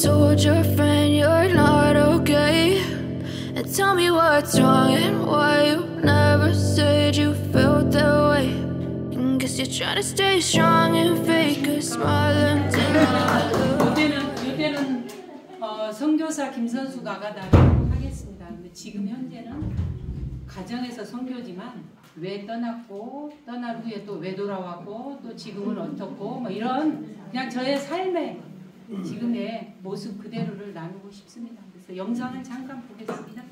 told your friend you're not okay? And tell me what's wrong and why you never said you felt that way. And guess you're trying to stay strong and fake a smile and 이때는 선교사 김선수가 나가도록 하겠습니다. 근데 지금 현재는 가정에서 선교지만 왜 떠났고 떠난 후에 또 왜 돌아왔고 또 지금은 어떻고 뭐 이런 그냥 저의 삶의 지금의 모습 그대로를 나누고 싶습니다. 그래서 영상을 잠깐 보겠습니다.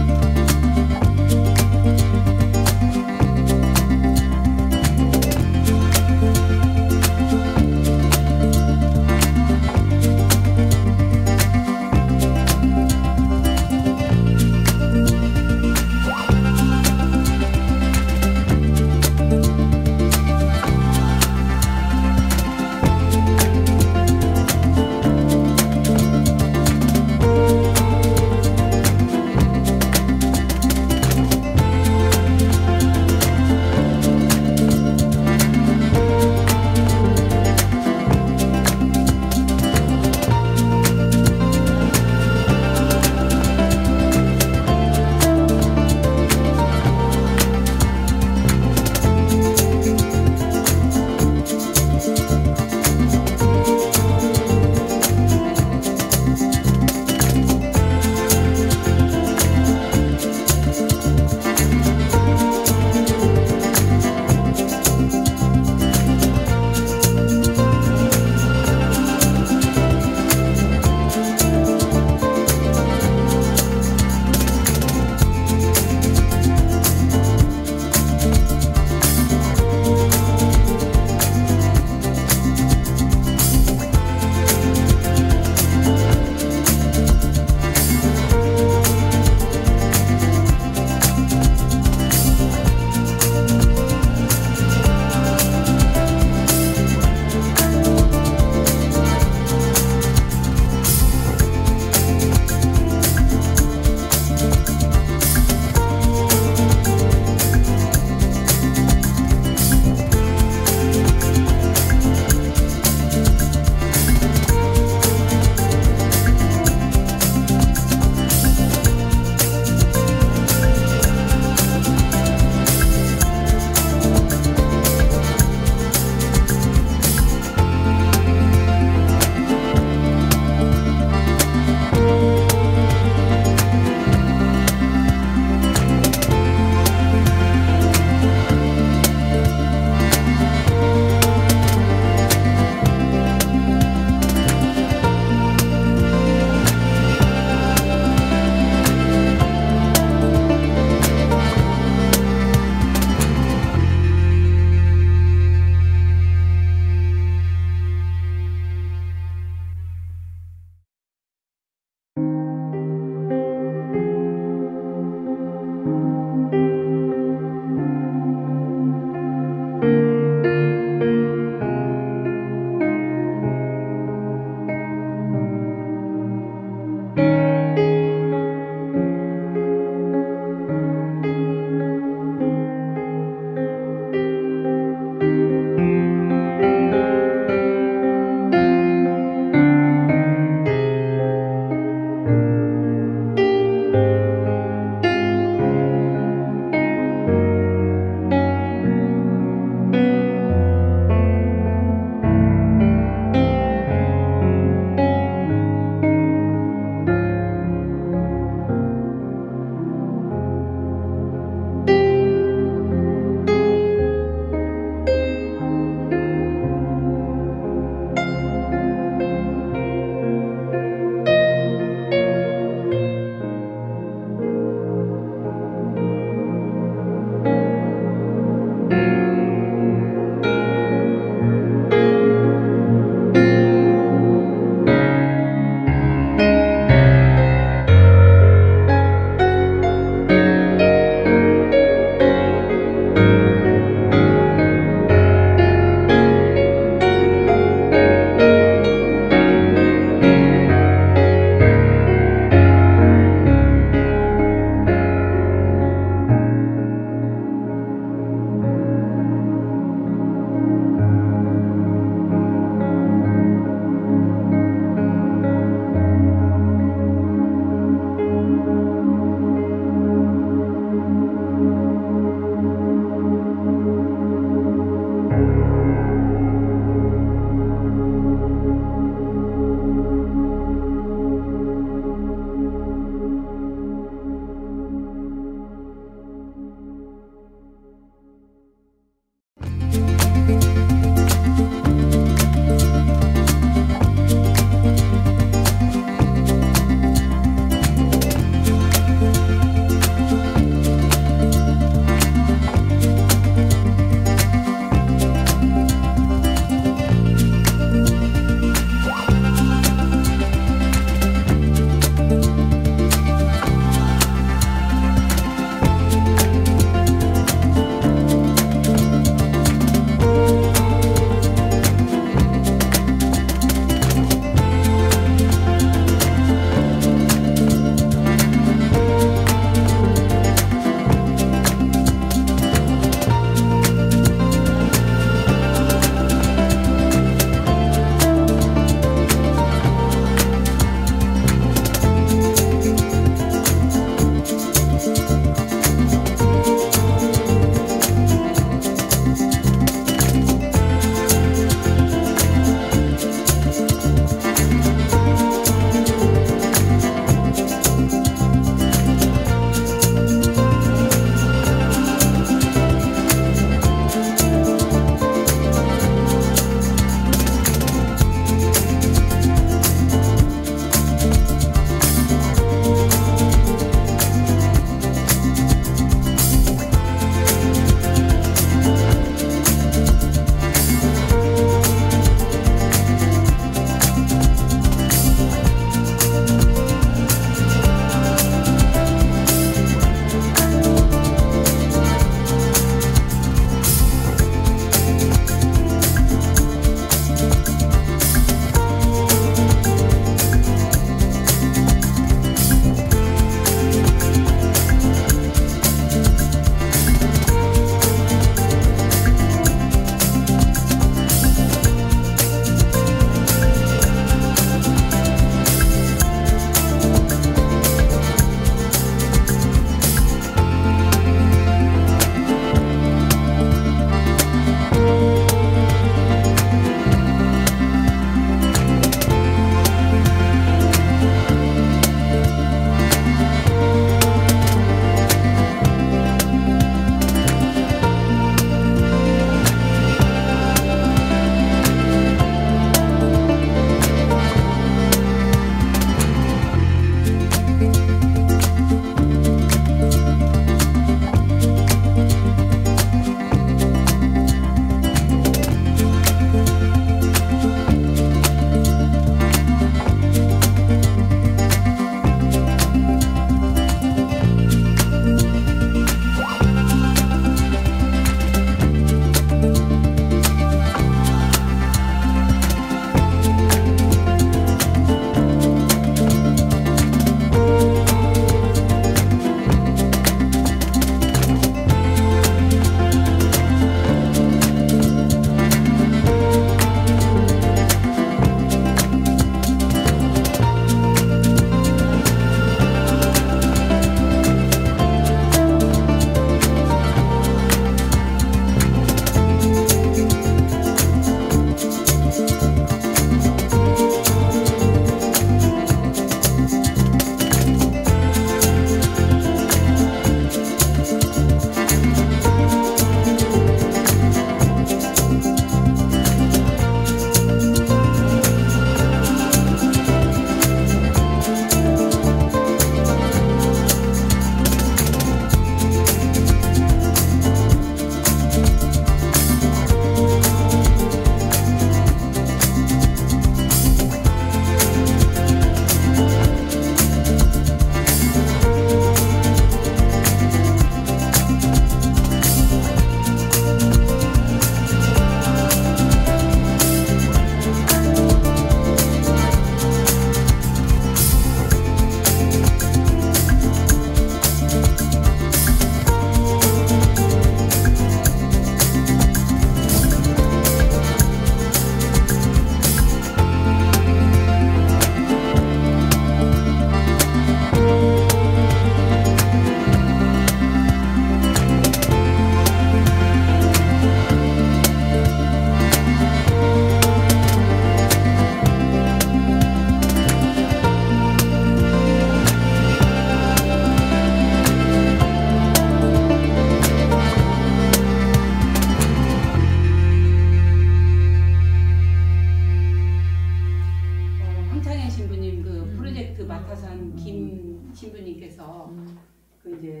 이제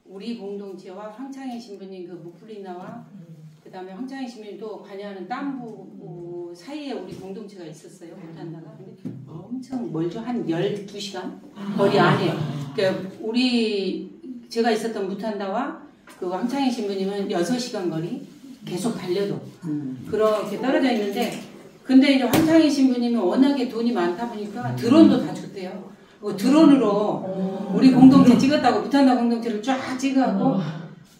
우리 공동체와 황창희 신부님 그 무플리나와 그다음에 황창희 신부님도 관여하는 땀부 사이에 우리 공동체가 있었어요. 무탄다가. 근데 엄청 멀죠. 한 12시간 거리 안에. 그러니까 제가 있었던 무탄다와 그 황창희 신부님은 6시간 거리 계속 달려도 그렇게 떨어져 있는데, 근데 이제 황창희 신부님이 워낙에 돈이 많다 보니까 드론도 다 줬대요. 드론으로 우리 공동체 찍었다고, 무탄다 공동체를 쫙 찍어갖고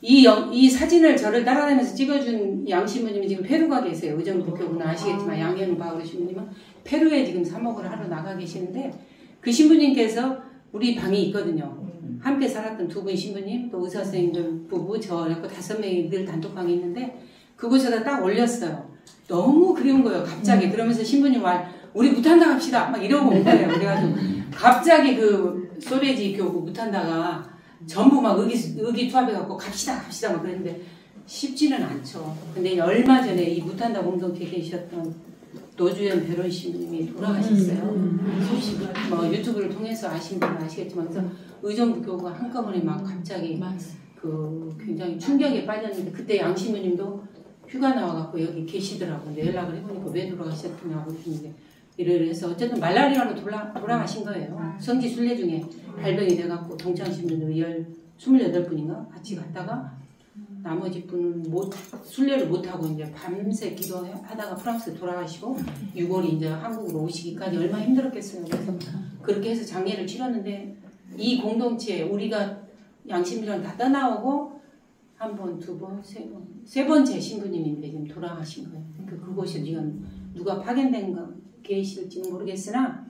이 사진을 저를 따라다니면서 찍어준 양 신부님이 지금 페루가 계세요. 의정부교구는 아시겠지만 양현우 바우르 신부님은 페루에 지금 사목을 하러 나가 계시는데, 그 신부님께서 우리 방이 있거든요. 함께 살았던 두 분 신부님, 또 의사 선생님들 부부, 저 이렇게 5명이 늘 단톡방에 있는데 그곳에다 딱 올렸어요. 너무 그리운 거예요. 갑자기. 그러면서 신부님 우리 무탄다 갑시다 막 이러고 온 거예요. 그래가지고 갑자기 그 소래지 교구 무탄다가 전부 막 의기투합해갖고 갑시다 막 그랬는데 쉽지는 않죠. 근데 얼마 전에 이 무탄다 공동체에 계셨던 노주현 배론 신부님이 돌아가셨어요. 뭐 유튜브를 통해서 아시는 분은 아시겠지만, 그래서 의정부교가 한꺼번에 막 갑자기 그 굉장히 충격에 빠졌는데, 그때 양 신부님도 휴가 나와갖고 여기 계시더라고요. 근데 연락을 해보니까 왜 돌아가셨냐고 그러는데 이래서 어쨌든 말라리아로 돌아가신 거예요. 성지 순례 중에 발병이 돼갖고 동창 신부들 28분인가 같이 갔다가 나머지 분은 순례를 못하고 이제 밤새 기도하다가 프랑스에 돌아가시고 6월에 이제 한국으로 오시기까지 얼마나 힘들었겠어요. 그래서 그렇게 해서 장례를 치렀는데, 이 공동체 우리가 양심이랑 다 떠나오고 한 번, 두 번, 세 번째 신부님인데 지금 돌아가신 거예요. 그곳이 지금 누가 파견된 계실지는 모르겠으나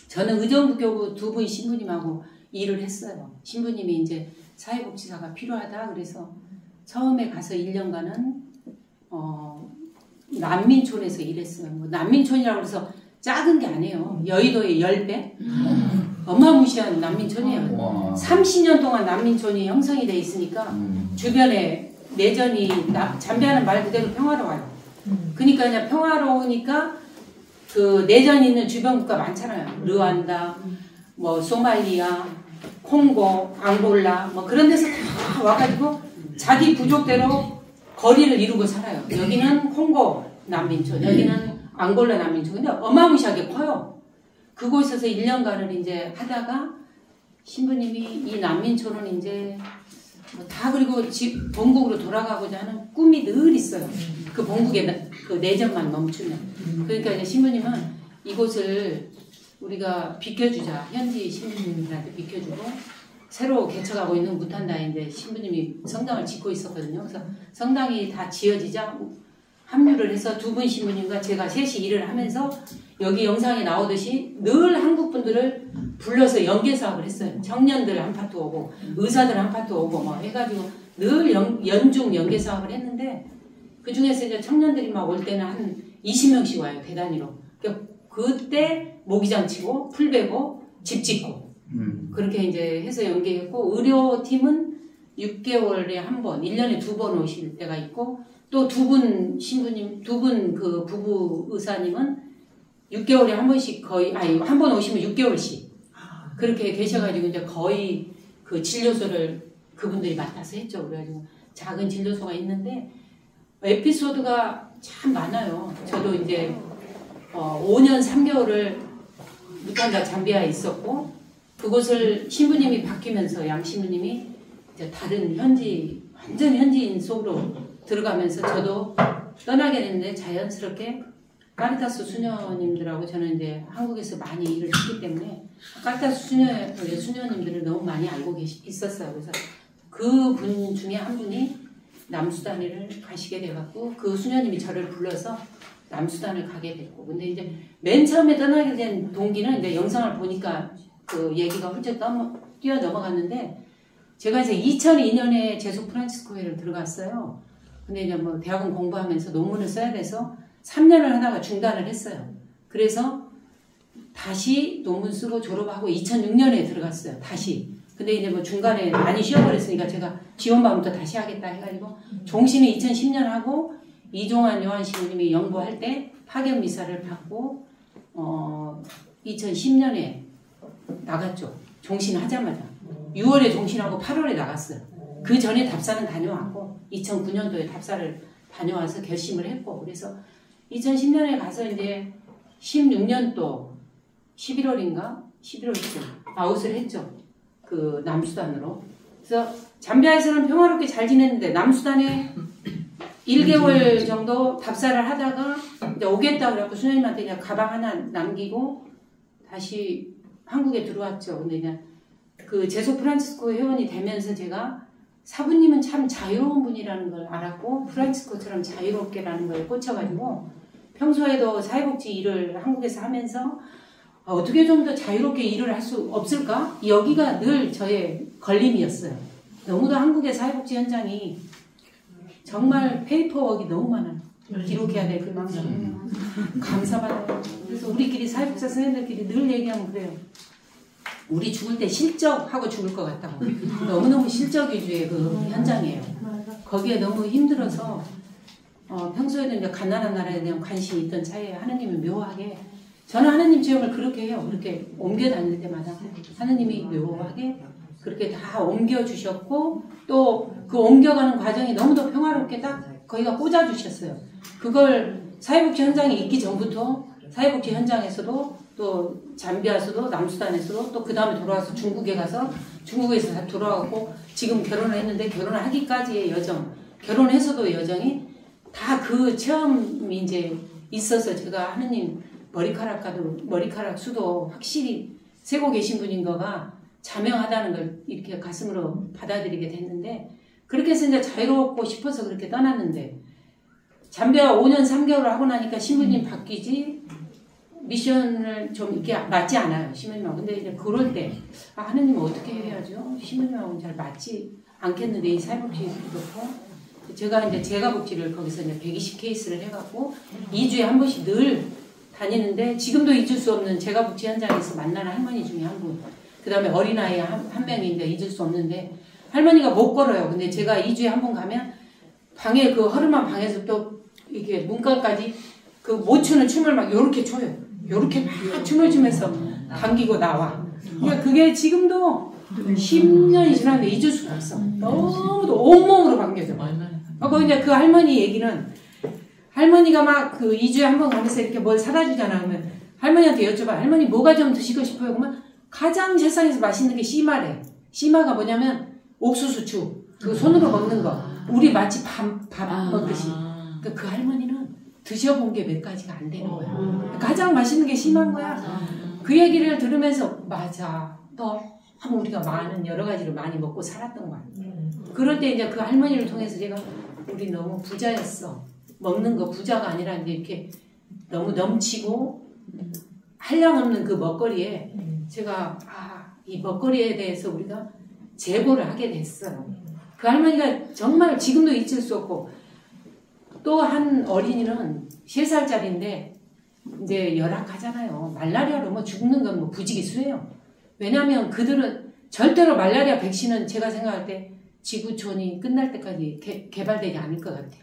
저는 의정부교구 두 분 신부님하고 일을 했어요. 신부님이 이제 사회복지사가 필요하다 그래서 처음에 가서 1년간은 난민촌에서 일했어요. 뭐 난민촌이라고 해서 작은 게 아니에요. 여의도의 10배? 어마무시한 난민촌이에요. 30년 동안 난민촌이 형성이 돼 있으니까 주변에 내전이 잠비하는 말 그대로 평화로워요. 그러니까 그냥 평화로우니까 그 내전 있는 주변 국가 많잖아요. 르완다, 뭐 소말리아, 콩고, 앙골라 뭐 그런 데서 다 와가지고 자기 부족대로 거리를 이루고 살아요. 여기는 콩고 난민촌, 여기는 앙골라 난민촌. 근데 어마무시하게 커요. 그곳에서 1년간을 이제 하다가 신부님이 이 난민촌은 이제 뭐 다 그리고 본국으로 돌아가고자 하는 꿈이 늘 있어요. 그 본국의 그 내전만 멈추면. 그러니까 이제 신부님은 이곳을 우리가 비켜주자. 현지 신부님들한테 비켜주고 새로 개척하고 있는 무탄다에 이제 신부님이 성당을 짓고 있었거든요. 그래서 성당이 다 지어지자 합류를 해서 두 분 신부님과 제가 셋이 일을 하면서 여기 영상에 나오듯이 늘 한국 분들을 불러서 연계 사업을 했어요. 청년들 한 파트 오고 의사들 한 파트 오고 뭐 해가지고 늘 연중 연계 사업을 했는데, 그 중에서 이제 청년들이 막 올 때는 한 20명씩 와요. 대단위로. 그러니까 그때 모기장 치고 풀 베고 집 짓고 그렇게 이제 해서 연계했고, 의료팀은 6개월에 한 번, 1년에 2번 오실 때가 있고, 또 두 분 신부님, 두 분 그 부부 의사님은 6개월에 한 번씩 거의, 한 번 오시면 6개월씩 그렇게 계셔가지고 이제 거의 그 진료소를 그분들이 맡아서 했죠. 그래가지고 작은 진료소가 있는데 에피소드가 참 많아요. 저도 이제 5년 3개월을 무탄다 잠비아에 있었고, 그곳을 신부님이 바뀌면서 양 신부님이 이제 다른 완전 현지인 속으로 들어가면서 저도 떠나게 됐는데, 자연스럽게 카리타스 수녀님들하고 저는 이제 한국에서 많이 일을 했기 때문에 카리타스 수녀님들을 너무 많이 알고 있었어요. 그래서 그 분 중에 한 분이 남수단을 가시게 돼갖고 그 수녀님이 저를 불러서 남수단을 가게 됐고, 근데 이제 맨 처음에 떠나게 된 동기는 이제 영상을 보니까 그 얘기가 훌쩍 뛰어넘어갔는데, 제가 이제 2002년에 제수 프란치스코회를 들어갔어요. 근데 이제 뭐 대학원 공부하면서 논문을 써야 돼서 3년을 하다가 중단을 했어요. 그래서 다시 논문 쓰고 졸업하고 2006년에 들어갔어요. 다시. 근데 이제 뭐 중간에 많이 쉬어버렸으니까 제가 지원반부터 다시 하겠다 해가지고 종신을 2010년 하고, 이종환 요한 신부님이 연구할 때 파견 미사를 받고 2010년에 나갔죠. 종신하자마자. 6월에 종신하고 8월에 나갔어요. 그 전에 답사는 다녀왔고 2009년도에 답사를 다녀와서 결심을 했고 그래서 2010년에 가서 이제 16년도 11월인가? 11월쯤 아웃을 했죠. 그 남수단으로. 그래서 잠비아에서는 평화롭게 잘 지냈는데 남수단에 1개월 정도 답사를 하다가 이제 오겠다 그래갖고 수녀님한테 그냥 가방 하나 남기고 다시 한국에 들어왔죠. 근데 그냥 그 제소 프란치스코 회원이 되면서 제가 사부님은 참 자유로운 분이라는 걸 알았고 프란치스코처럼 자유롭게라는 걸 꽂혀가지고 평소에도 사회복지 일을 한국에서 하면서 어떻게 좀 더 자유롭게 일을 할 수 없을까? 여기가 늘 저의 걸림이었어요. 너무도 한국의 사회복지 현장이 정말 페이퍼워크가 너무 많아요. 기록해야 될 그만큼 감사받아요. 그래서 우리끼리 사회복지 선생님들끼리 늘 얘기하면 그래요. 우리 죽을 때 실적하고 죽을 것 같다고. 너무너무 실적 위주의 그 현장이에요. 거기에 너무 힘들어서 평소에는 이제 가난한 나라에 대한 관심이 있던 차에 하느님은 묘하게 저는 하느님 체험을 그렇게 해요. 그렇게 옮겨 다닐 때마다 하느님이 묘하게 그렇게 다 옮겨주셨고 또 그 옮겨가는 과정이 너무도 평화롭게 딱 거기가 꽂아주셨어요. 그걸 사회복지 현장에 있기 전부터 사회복지 현장에서도 또 잠비아에서도 남수단에서도 또 그 다음에 돌아와서 중국에 가서 중국에서 다 돌아가고 지금 결혼을 했는데 결혼을 하기까지의 여정 결혼해서도 여정이 다 그 체험이 이제 있어서 제가 하느님 머리카락 수도 확실히 세고 계신 분인 거가 자명하다는 걸 이렇게 가슴으로 받아들이게 됐는데 그렇게 해서 이제 자유롭고 싶어서 그렇게 떠났는데 잠비아 5년 3개월을 하고 나니까 신부님 바뀌지 미션을 좀 이렇게 맞지 않아요. 신부님하고. 근데 이제 그럴 때 하느님은 어떻게 해야죠? 신부님하고는 잘 맞지 않겠는데 이 사회복지 그렇고 제가 이제 제가복지를 거기서 이제 120 케이스를 해갖고 2주에 한 번씩 늘 다니는데 지금도 잊을 수 없는 제가복지 현장에서 만나는 할머니 중에 한 분. 그 다음에 어린아이 한 명이 이제 잊을 수 없는데 할머니가 못 걸어요. 근데 제가 2주에 한 번 가면 방에 그 허름한 방에서 또 이게 문간까지 그 못 추는 춤을 막 요렇게 춰요. 요렇게 막 춤을 추면서 당기고 나와. 그러니까 그게 지금도 10년이 지났는데 잊을 수가 없어. 너무도 온몸으로 반겨져. 거기 이제 그 할머니 얘기는 할머니가 막 그 2주에 한 번 가면서 이렇게 뭘 사다 주잖아. 그러면 할머니한테 여쭤봐. 할머니 뭐가 좀 드시고 싶어요? 그러면 가장 세상에서 맛있는 게 씨마래. 씨마가 뭐냐면 옥수수죽. 그 손으로 먹는 거. 우리 마치 밥 먹듯이. 그러니까 그 할머니는 드셔본 게 몇 가지가 안 되는 거야. 가장 맛있는 게 씨마인 거야. 그 얘기를 들으면서 맞아. 너무 우리가 많은 여러 가지를 많이 먹고 살았던 거야. 그럴 때 이제 그 할머니를 통해서 제가 우리 너무 부자였어. 먹는 거 부자가 아니라 이제 이렇게 너무 넘치고 한량없는 그 먹거리에 제가 이 먹거리에 대해서 우리가 제보를 하게 됐어요. 그 할머니가 정말 지금도 잊을 수 없고 또 한 어린이는 3살짜리인데 이제 열악하잖아요. 말라리아로 뭐 죽는 건 뭐 부지기수예요. 왜냐하면 그들은 절대로 말라리아 백신은 제가 생각할 때 지구촌이 끝날 때까지 개발되지 않을 것 같아요.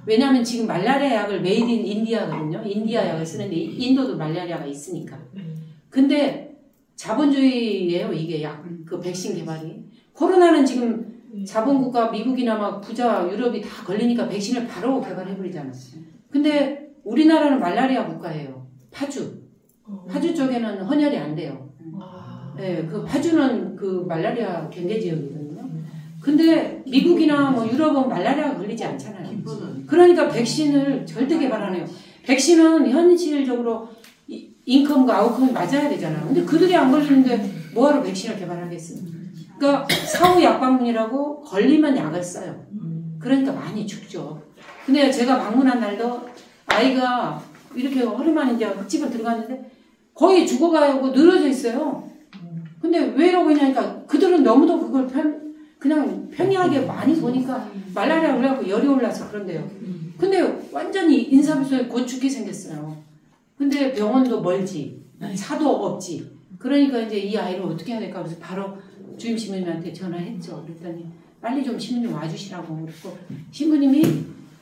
왜냐하면 지금 말라리아 약을 메이드 인 인디아거든요. 인디아 약을 쓰는데 인도도 말라리아가 있으니까. 근데 자본주의예요. 이게 약, 그 백신 개발이. 코로나는 지금 자본국가 미국이나 막 부자 유럽이 다 걸리니까 백신을 바로 개발해버리잖아요. 근데 우리나라는 말라리아 국가예요. 파주 쪽에는 헌혈이 안 돼요. 네, 그 파주는 그 말라리아 경계 지역이거든요. 근데 미국이나 뭐 유럽은 말라리아가 걸리지 않잖아요. 그러니까 백신을 절대 개발 안 해요. 백신은 현실적으로 인컴과 아웃컴이 맞아야 되잖아요. 근데 그들이 안 걸리는데 뭐하러 백신을 개발하겠어요. 그러니까 사후 약방문이라고 걸리면 약을 써요. 그러니까 많이 죽죠. 근데 제가 방문한 날도 아이가 이렇게 허름한 이제 흙집을 들어갔는데 거의 죽어가고 늘어져 있어요. 근데 왜 이러고 있냐니까 그들은 너무도 그걸 그냥 편리하게 많이 보니까 말라리아 올라가고 열이 올라서 그런데요. 근데 완전히 인사비소에 곧 죽게 생겼어요. 근데 병원도 멀지, 차도 없지. 그러니까 이제 이 아이를 어떻게 해야 될까? 그래서 바로 주임 신부님한테 전화했죠. 그랬더니 빨리 좀 신부님 와주시라고. 그랬고 신부님이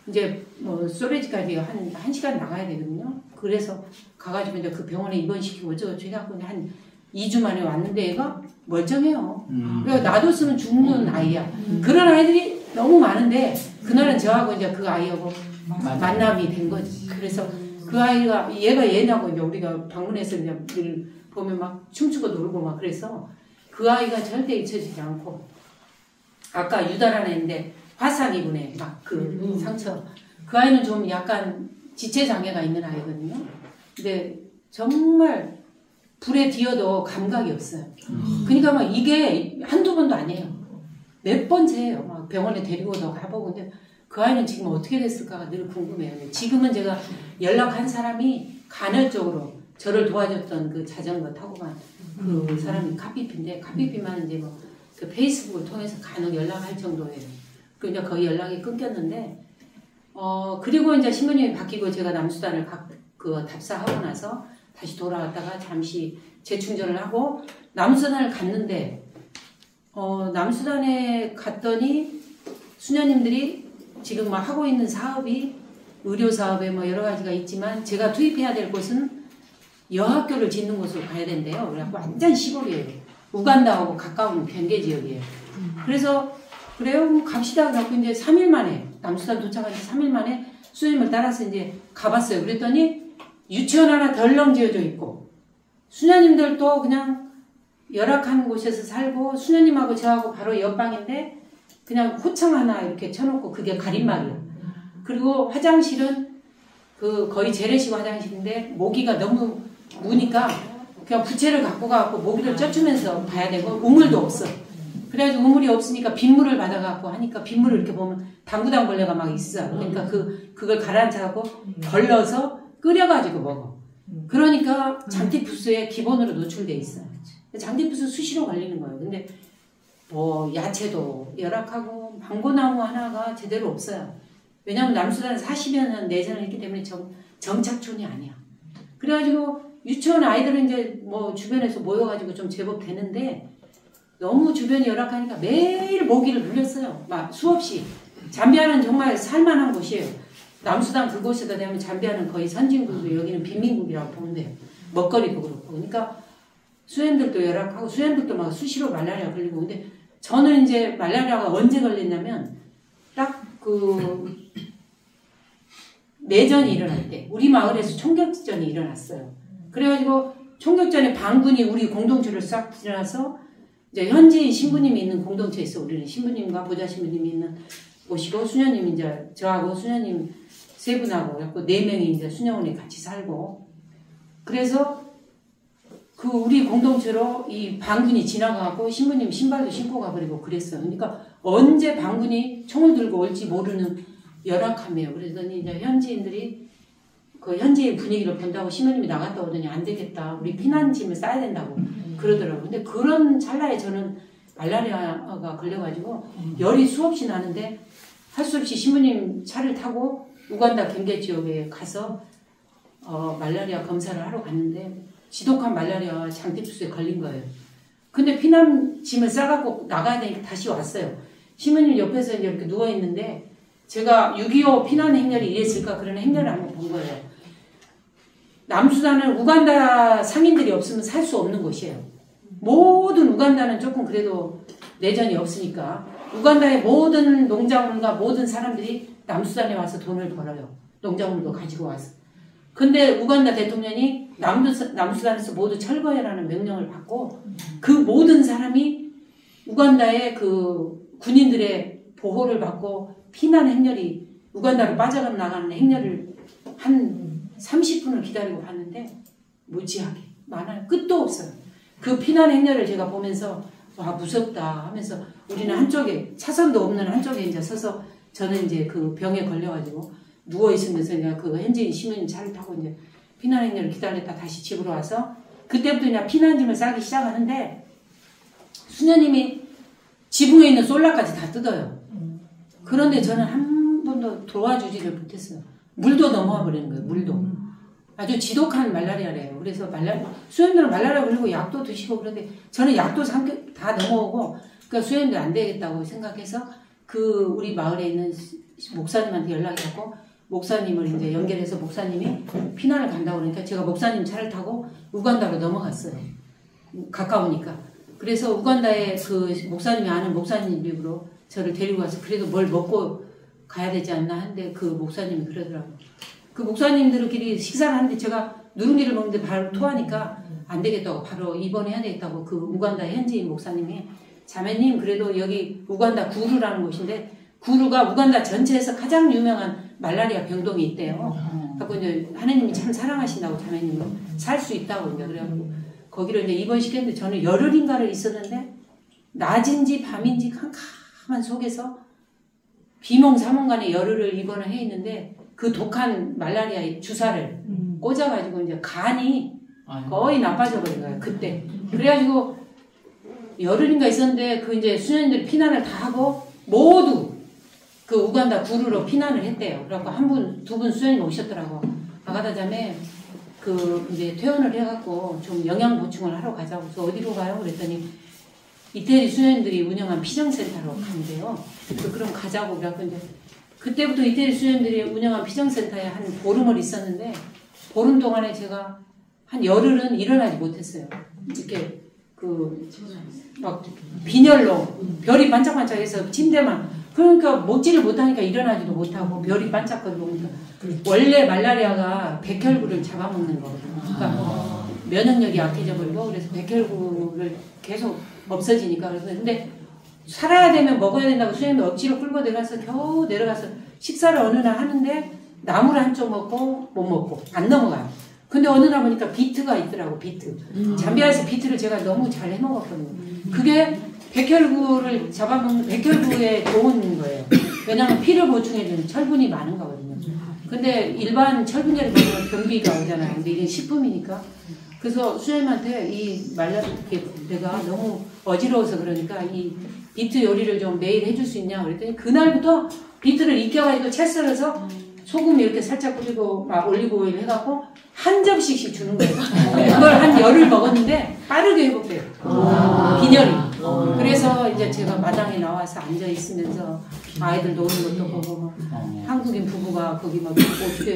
이제 뭐 소레지까지 한 시간 나가야 되거든요. 그래서 가가지고 이제 그 병원에 입원시키고 어쩌고저쩌고 해갖고 한 2주 만에 왔는데 애가 멀쩡해요. 그래서 놔뒀으면 죽는 아이야. 그런 아이들이 너무 많은데 그날은 저하고 이제 그 아이하고 만남이 된 거지. 그래서 그 아이가 얘가 얘냐고 이제 우리가 방문해서 이제 늘 보면 막 춤추고 놀고 막 그래서 그 아이가 절대 잊혀지지 않고 아까 유다라는 애인데 화상 입은 막 그 상처 그 아이는 좀 약간 지체 장애가 있는 아이거든요. 근데 정말 불에 뒤어도 감각이 없어요. 그러니까 막 이게 한두 번도 아니에요. 몇 번째예요. 막 병원에 데리고도 가보고 근데 그 아이는 지금 어떻게 됐을까가 늘 궁금해요. 지금은 제가 연락한 사람이 간헐적으로 저를 도와줬던 그 자전거 타고 간 그 사람이 카피피인데 카피피만 이제 뭐 그 페이스북을 통해서 간혹 연락할 정도예요. 그러니까 거의 연락이 끊겼는데 그리고 이제 신부님이 바뀌고 제가 남수단을 그 답사하고 나서 다시 돌아왔다가 잠시 재충전을 하고 남수단을 갔는데 남수단에 갔더니 수녀님들이 지금 막 하고 있는 사업이 의료 사업에 뭐 여러 가지가 있지만 제가 투입해야 될 곳은 여학교를 짓는 곳으로 가야 된대요. 그래갖고 완전 시골이에요. 우간다하고 가까운 경계 지역이에요. 그래서 그래요 갑시다. 그래갖고 이제 3일 만에 남수단 도착한 지 3일 만에 수녀님을 따라서 이제 가봤어요. 그랬더니 유치원 하나 덜렁 지어져 있고 수녀님들도 그냥 열악한 곳에서 살고 수녀님하고 저하고 바로 옆방인데 그냥 호청 하나 이렇게 쳐놓고 그게 가림막이에요. 그리고 화장실은 그 거의 재래식 화장실인데 모기가 너무 무니까 그냥 부채를 갖고 가고 모기를 쪄주면서 봐야 되고 우물도 없어. 그래가지고 우물이 없으니까 빗물을 받아갖고 하니까 빗물을 이렇게 보면 당구당벌레가 막 있어. 그러니까 그걸 가라앉혀갖고 걸러서 끓여가지고 먹어. 그러니까 장티푸스에 기본으로 노출돼 있어. 장티푸스 수시로 걸리는 거예요. 근데 뭐 야채도 열악하고 망고나무 하나가 제대로 없어요. 왜냐하면 남수단은 40여 년 내전을 했기 때문에 정착촌이 아니야. 그래가지고 유치원 아이들은 이제 뭐 주변에서 모여가지고 좀 제법 되는데 너무 주변이 열악하니까 매일 모기를 물렸어요. 막 수없이. 잠비아는 정말 살만한 곳이에요. 남수단 그곳에다 대면 잠비아는 거의 선진국이고 여기는 빈민국이라고 보면 돼요. 먹거리도 그렇고. 그러니까 수행들도 열악하고 수행들도 막 수시로 말라리아 걸리고. 근데 저는 이제 말라리아가 언제 걸렸냐면 딱 그 내전이 일어날 때 우리 마을에서 총격전이 일어났어요. 그래가지고 총격전에 반군이 우리 공동체를 싹 지나서 이제 현지인 신부님이 있는 공동체에 있어. 우리는 신부님과 보좌 신부님이 있는 곳이고 수녀님 이제 저하고 수녀님 세 분하고 그래갖고 4명이 이제 수녀원에 같이 살고 그래서 그 우리 공동체로 이 반군이 지나가고 신부님 신발도 신고 가버리고 그랬어요. 그러니까 언제 반군이 총을 들고 올지 모르는 열악함이에요. 그러더니 이제 현지인들이 그 현지의 분위기를 본다고 신부님이 나갔다 오더니 안 되겠다. 우리 피난짐을 싸야 된다고 그러더라고요. 근데 그런 찰나에 저는 말라리아가 걸려가지고 열이 수없이 나는데 할 수 없이 신부님 차를 타고 우간다 경계 지역에 가서 말라리아 검사를 하러 갔는데 지독한 말라리아 장티푸스에 걸린 거예요. 근데 피난짐을 싸갖고 나가야 되니까 다시 왔어요. 신부님 옆에서 이제 이렇게 누워있는데 제가 6.25 피난 행렬이 이랬을까 그런 행렬을 한번 본 거예요. 남수단은 우간다 상인들이 없으면 살 수 없는 곳이에요. 모든 우간다는 조금 그래도 내전이 없으니까 우간다의 모든 농작물과 모든 사람들이 남수단에 와서 돈을 벌어요. 농작물도 가지고 와서. 근데 우간다 대통령이 남수단에서 모두 철거해라는 명령을 받고 그 모든 사람이 우간다의 그 군인들의 보호를 받고 피난 행렬이 우간다로 빠져나가는 행렬을 한 30분을 기다리고 봤는데 무지하게 많아요. 끝도 없어요. 그 피난 행렬을 제가 보면서 와 무섭다 하면서 우리는 한쪽에 차선도 없는 한쪽에 이제 서서 저는 이제 그 병에 걸려가지고 누워 있으면서 이제 그 현지인 시민 차를 타고 이제 피난 행렬을 기다렸다 다시 집으로 와서 그때부터 그냥 피난짐을 싸기 시작하는데 수녀님이 지붕에 있는 솔라까지 다 뜯어요. 그런데 저는 한 번도 도와주지를 못했어요. 물도 넘어와 버리는 거예요. 물도. 아주 지독한 말라리아래요. 그래서 수녀님들은 말라리아 걸리고 약도 드시고 그런데 저는 약도 다 넘어오고 그러니까 수녀님들 안 되겠다고 생각해서 그 우리 마을에 있는 목사님한테 연락이 왔고 목사님을 이제 연결해서 목사님이 피난을 간다고 그러니까 제가 목사님 차를 타고 우간다로 넘어갔어요. 가까우니까. 그래서 우간다에 그 목사님이 아는 목사님으로 저를 데리고 가서 그래도 뭘 먹고 가야 되지 않나 하는데 그 목사님이 그러더라고요. 그 목사님들끼리 식사를 하는데 제가 누룽지를 먹는데 바로 토하니까 안 되겠다고 바로 입원해야 되겠다고 그 우간다 현지인 목사님이 자매님 그래도 여기 우간다 구루라는 곳인데 구루가 우간다 전체에서 가장 유명한 말라리아 병동이 있대요. 그래서 이제 하나님이 참 사랑하신다고 자매님을 살 수 있다고 이제 그래가지고 거기를 이제 입원시켰는데 저는 열흘인가를 있었는데 낮인지 밤인지 캄캄한 속에서 비몽사몽간에 열흘을 입원을 해 있는데 그 독한 말라리아 주사를 꽂아가지고 이제 간이 거의 나빠져 버린 거예요 그때. 그래가지고 열흘인가 있었는데 그 이제 수녀님들이 피난을 다 하고 모두 그 우간다 구루로 피난을 했대요. 그래갖고 한 분, 두 분 수녀님 오셨더라고. 아가다 자매 그 이제 퇴원을 해갖고 좀 영양 보충을 하러 가자고. 그래서 어디로 가요? 그랬더니 이태리 수녀님들이 운영한 피정센터로 간대요. 그래서 그럼 가자고. 그래갖고 이제 그때부터 이태리 수녀님들이 운영한 피정센터에 한 보름을 있었는데 보름 동안에 제가 한 열흘은 일어나지 못했어요. 이렇게 그 막 빈혈로 별이 반짝반짝해서 침대만 그러니까 먹지를 못하니까 일어나지도 못하고 별이 반짝거리고 그러니까 원래 말라리아가 백혈구를 잡아먹는 거거든요. 그러니까 면역력이 약해져 버리고 그래서 백혈구를 계속 없어지니까 그래서 근데 살아야 되면 먹어야 된다고 수행도 억지로 끌고 내려가서 겨우 내려가서 식사를 어느 날 하는데 나물 한쪽 먹고 못 먹고 안 넘어가요. 근데 어느 날 보니까 비트가 있더라고. 비트. 잠비아에서 비트를 제가 너무 잘 해먹었거든요. 그게 백혈구를 잡아먹는 백혈구에 좋은 거예요. 왜냐하면 피를 보충해주는 철분이 많은 거거든요. 근데 일반 철분제를 먹으면 변비가 오잖아요. 근데 이게 식품이니까. 그래서 수녀님한테 이 내가 너무 어지러워서 그러니까 이 비트 요리를 좀 매일 해줄 수 있냐 그랬더니 그날부터 비트를 익혀가지고 채 썰어서 소금 이렇게 살짝 뿌리고 막 올리브오일 해갖고 한 접시씩 주는 거예요. 그걸 한 열흘 먹었는데 빠르게 회복돼요. 빈혈이. 그래서 이제 제가 마당에 나와서 앉아 있으면서 아이들 노는 것도 보고 막 한국인 부부가 거기 막 어떻게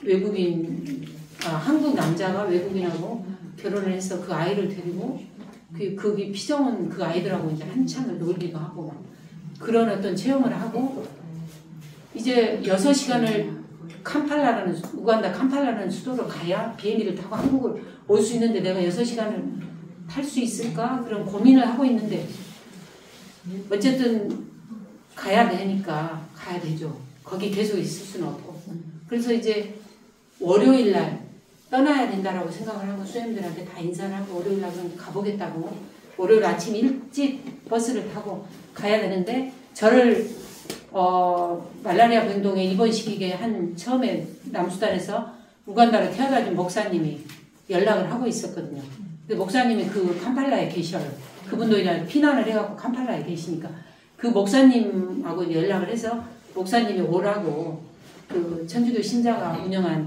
외국인 한국 남자가 외국인하고 결혼을 해서 그 아이를 데리고 거기 피정은 그 아이들하고 이제 한참을 놀기도 하고 막 그런 어떤 체험을 하고 이제 6시간을 캄팔라라는 우간다 캄팔라라는 수도로 가야 비행기를 타고 한국을 올 수 있는데 내가 6시간을 탈 수 있을까 그런 고민을 하고 있는데 어쨌든 가야 되니까 가야 되죠. 거기 계속 있을 수는 없고 그래서 이제 월요일 날 떠나야 된다라고 생각을 하고 수행들한테 다 인사를 하고 월요일 날 가보겠다고 월요일 아침 일찍 버스를 타고 가야 되는데 저를 말라리아 병동에 입원시키게 한 처음에 남수단에서 우간다로 태워다 준 목사님이 연락을 하고 있었거든요. 근데 목사님이 그 캄팔라에 계셔요. 그분도 이제 피난을 해갖고 캄팔라에 계시니까 그 목사님하고 연락을 해서 목사님이 오라고 그 천주교 신자가 운영한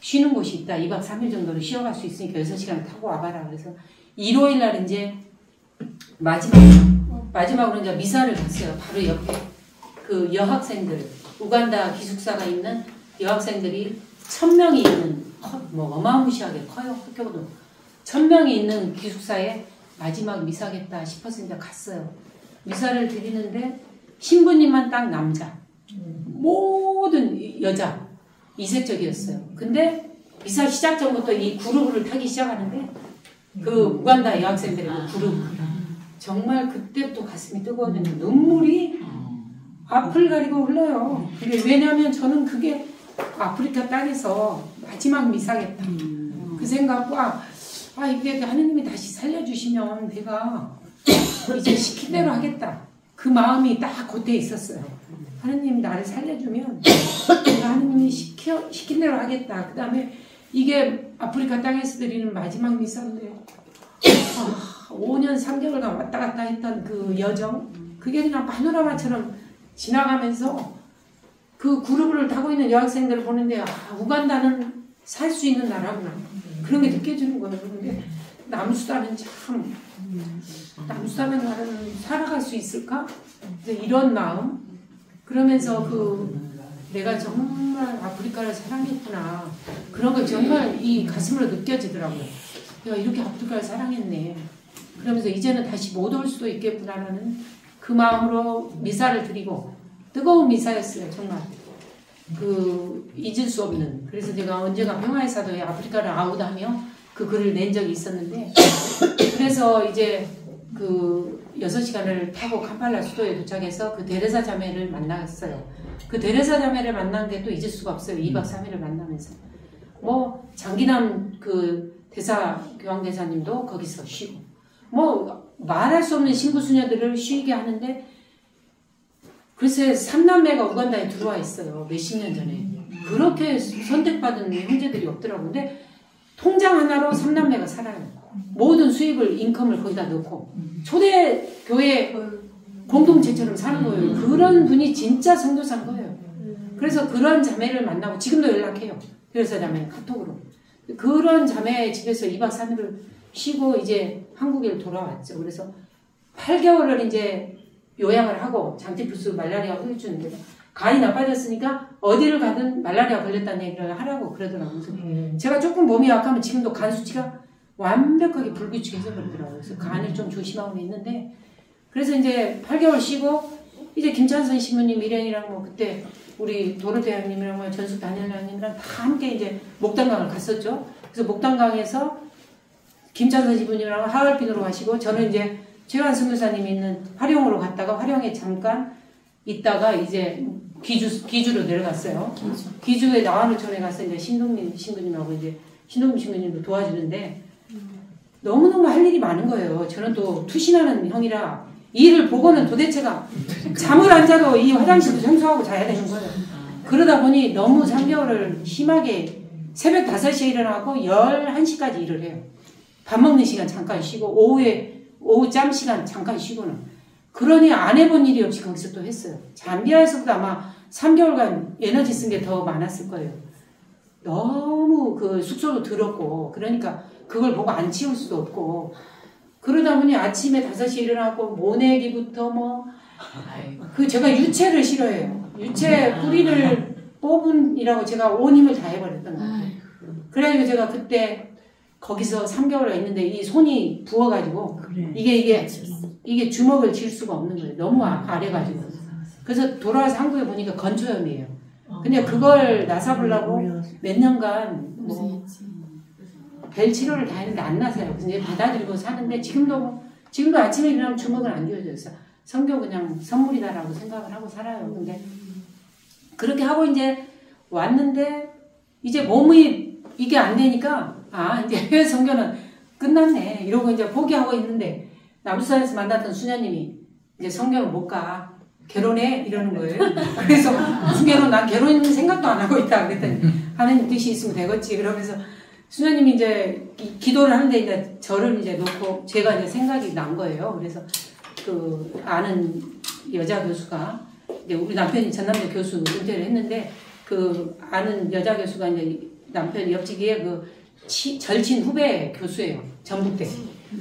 쉬는 곳이 있다. 2박 3일 정도는 쉬어갈 수 있으니까 6시간 타고 와봐라. 그래서 일요일 날 이제 마지막으로 이제 미사를 갔어요. 바로 옆에 그 여학생들, 우간다 기숙사가 있는 여학생들이 1000명이 있는, 뭐 어마무시하게 커요. 학교도 1000명이 있는 기숙사에 마지막 미사겠다 싶어서 이제 갔어요. 미사를 드리는데 신부님만 딱 남자, 모든 여자, 이색적이었어요. 근데 미사 시작 전부터 이 그룹을 타기 시작하는데 그 우간다 여학생들의 그 그룹 정말 그때부터 가슴이 뜨거워지는 눈물이 앞을 가리고 흘러요. 왜냐하면 저는 그게 아프리카 땅에서 마지막 미사겠다. 그 생각과 이게 하느님이 다시 살려주시면 내가 이제 시킨 대로 하겠다. 그 마음이 딱 겉에 있었어요. 하느님 나를 살려주면 내가 하느님이 시킨 대로 하겠다. 그 다음에 이게 아프리카 땅에서 드리는 마지막 미사인데 5년 3개월간 왔다 갔다 했던 그 여정 그게 그냥 파노라마처럼 지나가면서 그 그룹을 타고 있는 여학생들을 보는데 우간다는 살 수 있는 나라구나 그런 게 느껴지는 거예요. 그런데 남수다는 참 남수다는 나라는 살아갈 수 있을까? 이런 마음 그러면서 내가 정말 아프리카를 사랑했구나 그런 걸 정말 이 가슴으로 느껴지더라고요. 내가 이렇게 아프리카를 사랑했네. 그러면서 이제는 다시 못 올 수도 있겠구나라는 그 마음으로 미사를 드리고 뜨거운 미사였어요. 정말 잊을 수 없는. 그래서 제가 언제가 평화의 사도에 아프리카를 아웃하며 그 글을 낸 적이 있었는데 그래서 이제 6시간을 타고 캄팔라 수도에 도착해서 그 데레사 자매를 만났어요. 그 데레사 자매를 만난 게 또 잊을 수가 없어요. 2박 3일을 만나면서. 뭐 장기남 대사 교황대사님도 거기서 쉬고 뭐 말할 수 없는 신부 수녀들을 쉬게 하는데 글쎄 3남매가 우간다에 들어와 있어요. 몇십 년 전에. 그렇게 선택받은 형제들이 없더라고요. 근데 통장 하나로 3남매가 살아요. 모든 수입을 인컴을 거기다 넣고 초대 교회 공동체처럼 사는 거예요. 그런 분이 진짜 선교사인 거예요. 그래서 그런 자매를 만나고 지금도 연락해요. 그래서 자매 카톡으로. 그런 자매 집에서 2박 3일을 쉬고 이제 한국에 돌아왔죠. 그래서 8개월을 이제 요양을 하고 장티푸스 말라리아 후유증인데 간이 나빠졌으니까 어디를 가든 말라리아 걸렸다는 얘기를 하라고 그러더라고요. 그래서 제가 조금 몸이 약하면 지금도 간 수치가 완벽하게 불규칙해서 그러더라고요. 그래서 간을 좀 조심하고 있는데 그래서 이제 8개월 쉬고 이제 김찬선 신부님 일행이랑 뭐 그때 우리 도르대왕님이랑 뭐 전숙 단일왕님이랑 다 함께 이제 목단강을 갔었죠. 그래서 목단강에서 김찬선 신부님이랑 하얼빈으로 가시고 저는 이제 최관 선교사님이 있는 화룡으로 갔다가 화룡에 잠깐 있다가 이제 기주로 내려갔어요. 기주에 나와누촌에 가서 이제 신동민 신부님하고 이제 신동민 신부님도 도와주는데 너무너무 할 일이 많은 거예요. 저는 또 투신하는 형이라 일을 보고는 도대체가 잠을 안 자도 이 화장실도 청소하고 자야 되는 거예요. 그러다 보니 너무 3개월을 심하게 새벽 5시에 일어나고 11시까지 일을 해요. 밥 먹는 시간 잠깐 쉬고 오후 짬 시간 잠깐 쉬고는. 그러니 안 해본 일이 없이 거기서 또 했어요. 잠비아에서보다 아마 3개월간 에너지 쓴 게 더 많았을 거예요. 너무 그 숙소도 더럽고 그러니까 그걸 보고 안 치울 수도 없고 그러다 보니 아침에 5시에 일어나고 모내기부터 제가 유채를 싫어해요. 유채 뿌리를 뽑은이라고 제가 온 힘을 다 해버렸던 것 같아요. 그래가지고 제가 그때 거기서 3개월 있는데 이 손이 부어가지고 이게 주먹을 쥘 수가 없는 거예요. 너무 아래가지고. 그래서 돌아와서 한국에 보니까 건초염이에요. 근데 그걸 나사보려고 몇 년간 벨 치료를 다 했는데 안 나서요. 그래서 이제 받아들이고 사는데 지금도 아침에 일어나면 주먹을 안 쥐어줘요. 그래서 성교 그냥 선물이다라고 생각을 하고 살아요. 근데 그렇게 하고 이제 왔는데 이제 몸이 이게 안 되니까 이제 해외 선교는 끝났네 이러고 이제 포기하고 있는데 남수산에서 만났던 수녀님이 이제 선교는 못 가. 결혼해? 이러는 거예요. 그래서 무슨 결혼? 난 결혼 생각도 안 하고 있다. 그랬더니 하나님 뜻이 있으면 되겠지. 그러면서 수녀님이 이제 기도를 하는데 이제 저를 이제 놓고 제가 이제 생각이 난 거예요. 그래서 그 아는 여자 교수가 이제 우리 남편이 전남대 교수 은퇴를 했는데 그 아는 여자 교수가 이제 남편 옆집에 그 절친 후배 교수예요. 전북대.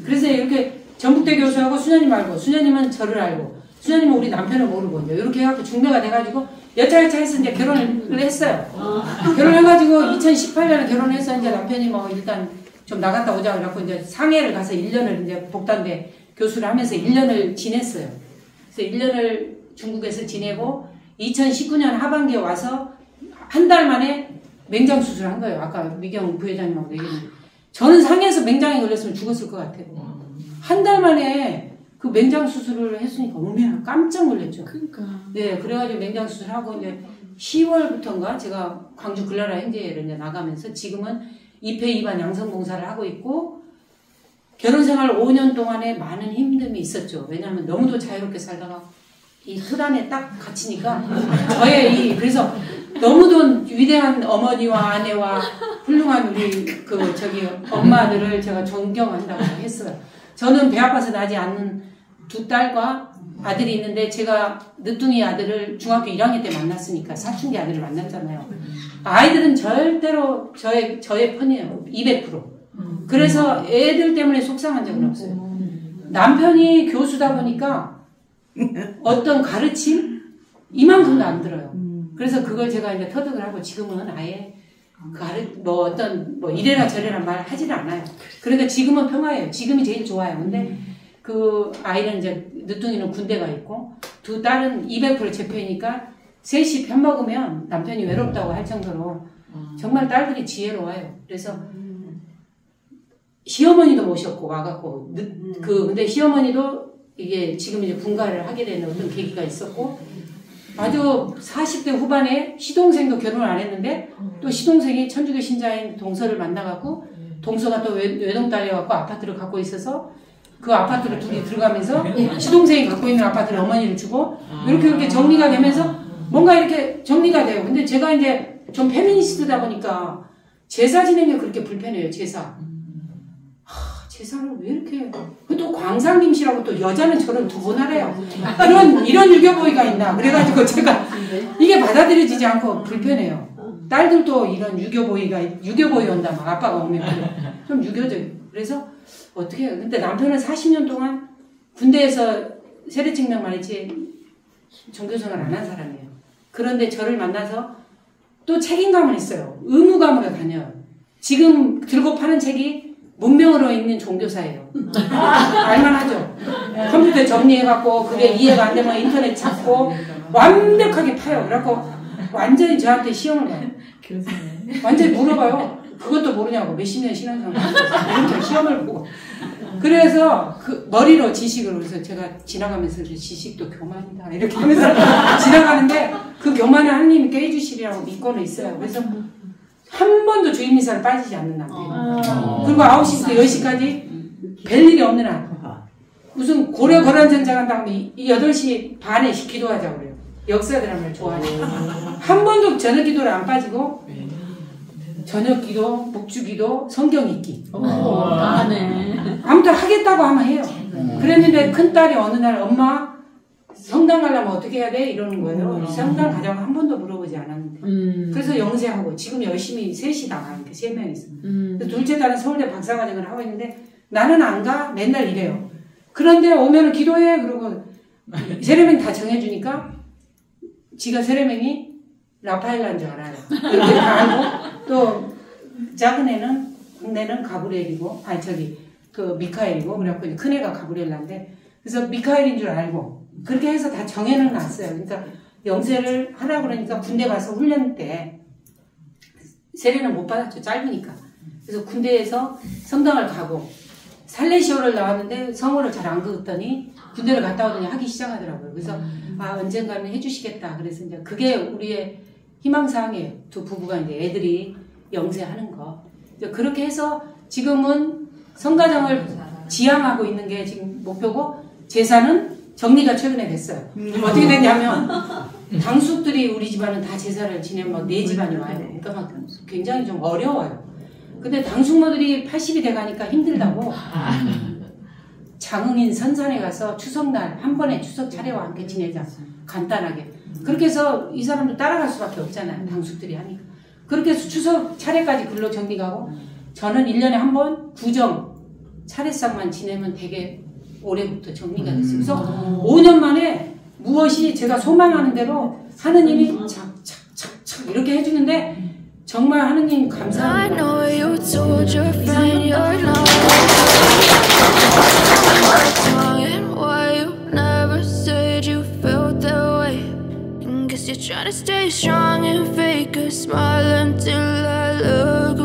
그래서 이렇게 전북대 교수하고 수녀님 알고 수녀님은 저를 알고 수녀님은 우리 남편을 모르고 이렇게 해갖고 중매가 돼가지고 여차여차해서 이제 결혼을 했어요. 결혼해가지고 2018년에 결혼해서 이제 남편이 뭐 일단 좀 나갔다 오자 그래갖고 이제 상해를 가서 1년을 이제 복단대 교수를 하면서 1년을 지냈어요. 그래서 1년을 중국에서 지내고 2019년 하반기에 와서 한 달 만에 맹장 수술을 한 거예요. 아까 미경 부회장님하고 얘기했는데 저는 상해에서 맹장에 걸렸으면 죽었을 것 같아요. 한 달 만에 그 맹장 수술을 했으니까 어머나 깜짝 놀랐죠. 그러니까. 네, 그래가지고 맹장 수술하고 이제 10월부터인가 제가 광주 글라라 행제를 이제 나가면서 지금은 2폐 2반 양성봉사를 하고 있고 결혼 생활 5년 동안에 많은 힘듦이 있었죠. 왜냐하면 너무도 자유롭게 살다가 이 틀 안에 딱 갇히니까 그래서 너무도 위대한 어머니와 아내와 훌륭한 우리 엄마들을 제가 존경한다고 했어요. 저는 배 아파서 나지 않는 2딸과 아들이 있는데 제가 늦둥이 아들을 중학교 1학년 때 만났으니까 사춘기 아들을 만났잖아요. 아이들은 절대로 저의 편이에요. 200%. 그래서 애들 때문에 속상한 적은 없어요. 남편이 교수다 보니까 어떤 가르침? 이만큼도 안 들어요. 그래서 그걸 제가 이제 터득을 하고 지금은 아예 뭐 어떤 뭐 이래라 저래라 말 하지는 않아요. 그러니까 지금은 평화예요. 지금이 제일 좋아요. 근데 그 아이는 이제 늦둥이는 군대가 있고 두 딸은 200% 재패니까 셋이 편 먹으면 남편이 외롭다고 할 정도로 정말 딸들이 지혜로워요. 그래서 시어머니도 모셨고 와갖고 근데 시어머니도 이게 지금 이제 분가를 하게 되는 어떤 계기가 있었고 아주 40대 후반에 시동생도 결혼을 안 했는데 또 시동생이 천주교 신자인 동서를 만나갖고 동서가 또 외동딸이어갖고 아파트를 갖고 있어서 그 아파트를 둘이 들어가면서 시동생이 갖고 있는 아파트를 어머니를 주고 이렇게 정리가 되면서 뭔가 이렇게 정리가 돼요. 근데 제가 이제 좀 페미니스트다 보니까 제사 지내는 게 그렇게 불편해요. 제사를 왜 이렇게 또 광상김 씨라고 또 여자는 저를 두 번 하래요. 이런 유교보이가 있나 그래가지고 제가 이게 받아들여지지 않고 불편해요. 딸들도 이런 유교보이 온다 막 아빠가 오면 좀 유교적. 그래서 어떻게 해요? 근데 남편은 40년 동안 군대에서 세례증명만 했지 종교생활 안 한 사람이에요. 그런데 저를 만나서 또 책임감은 있어요. 의무감으로 다녀요. 지금 들고 파는 책이 문명으로 있는 종교사예요. 알만하죠? 컴퓨터에 정리해갖고 그게 이해가 안 되면 인터넷 찾고 완벽하게 파요. 그래갖고 완전히 저한테 시험을 봐요. 완전히 물어봐요. 그것도 모르냐고 몇십 년 신앙생활 이렇게 시험을 보고 그래서 그 머리로 지식으로 그래서 제가 지나가면서 지식도 교만이다 이렇게 하면서 지나가는데 그 교만을 하나님이 깨주시리라고 믿고는 있어요. 그래서 한 번도 주일미사를 빠지지 않는 남편. 그리고 9시부터 10시까지 별일이 없는 한. 무슨 고려 거란전쟁 한 다음에 8시 반에 기도하자고 그래요. 역사 드라마를 좋아해요. 한 번도 저녁 기도를 안 빠지고 저녁 기도, 묵주 기도, 성경 읽기. 아무튼 하겠다고 하면 해요. 그랬는데 큰딸이 어느 날 엄마 성당 가려면 어떻게 해야 돼? 이러는 거예요. 성당 가자고 한 번도 물어보지 않았는데. 그래서 영세하고 지금 열심히 셋이 나가니까 3명이서. 둘째 딸은 서울대 박사과정을 하고 있는데 나는 안 가? 맨날 이래요. 그런데 오면은 기도해. 그러고 세례명 다 정해주니까 지가 세례명이 라파엘라인 줄 알아요. 이렇게 다 알고 또 작은 애는 막내는 가브리엘이고 그 미카엘이고 그래갖고 큰애가 가브리엘라인데 그래서 미카엘인 줄 알고 그렇게 해서 다 정해는 놨어요. 그러니까 영세를 하라 그러니까 군대 가서 훈련 때 세례는 못 받았죠. 짧으니까. 그래서 군대에서 성당을 가고 살레시오를 나왔는데 성호를 잘 안 그었더니 군대를 갔다 오더니 하기 시작하더라고요. 그래서 언젠가는 해주시겠다. 그래서 이제 그게 우리의 희망사항이에요. 두 부부가 이제 애들이 영세하는 거. 이제 그렇게 해서 지금은 성가정을 지향하고 있는 게 지금 목표고 제사는 정리가 최근에 됐어요. 어떻게 됐냐면 당숙들이 우리 집안은 다 제사를 지내면 막 4집안이 와요. 그러니까 막 굉장히 좀 어려워요. 근데 당숙모들이 80이 돼가니까 힘들다고 장흥인 선산에 가서 추석날 한 번에 추석 차례와 함께 지내자. 간단하게. 그렇게 해서 이 사람도 따라갈 수밖에 없잖아요. 당숙들이 하니까. 그렇게 해서 추석 차례까지 글로 정리 가고 저는 1년에 한 번 구정 차례상만 지내면 되게 올해부터 정리가 됐어요. 그래서 5년 만에 무엇이 제가 소망하는 대로 하느님이 착착착착 이렇게 해주는데 정말 하느님 감사합니다. You're trying to stay strong and fake a smile until I look